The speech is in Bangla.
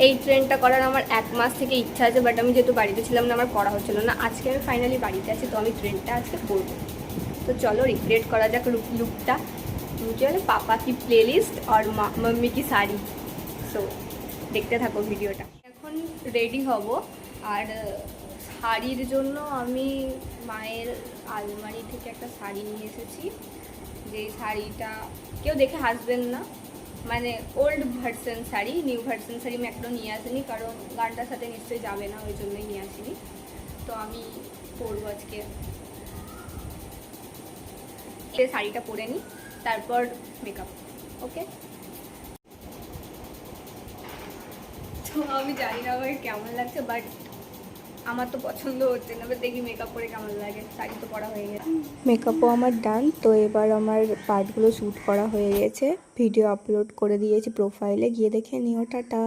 এই ট্রেনটা করার আমার 1 মাস থেকে ইচ্ছা আছে, বাট আমি যেহেতু বাড়িতে ছিলাম না আমার করা হচ্ছিল না। আজকে আমি ফাইনালি বাড়িতে আছি, তো আমি ট্রেনটা আজকে করবো। তো চলো রিক্রিয়েট করা যাক লুকটা। কি বলে, পাপা কি প্লেলিস্ট আর মাম্মি কি শাড়ি। সো দেখতে থাকো ভিডিওটা। এখন রেডি হব। আর শাড়ির জন্য আমি মায়ের আলমারি থেকে একটা শাড়ি নিয়ে এসেছি, যে শাড়িটা কেউ দেখে হাসবেন না, মানে old version sari. New version sari আমি একটা নিয়ে আসিনি, কারণ গানটার সাথে নিশ্চয়ই যাবে না, ওই জন্যই নিয়ে আসিনি। তো আমি পরবো আজকে, শাড়িটা পরে নিই, তারপর মেকআপ। ওকে, তো আমি জানি না আমাকে কেমন লাগছে, বাট আমার তো পছন্দ হচ্ছে না। এবার দেখি মেকআপ করে কেমন লাগে। শাড়ি তো পরা হয়ে গেছে, মেকআপও আমার ডান। তো এবার আমার পার্টগুলো শ্যুট করা হয়ে গেছে, ভিডিও আপলোড করে দিয়েছি প্রোফাইলে, গিয়ে দেখে নিও। টাটা।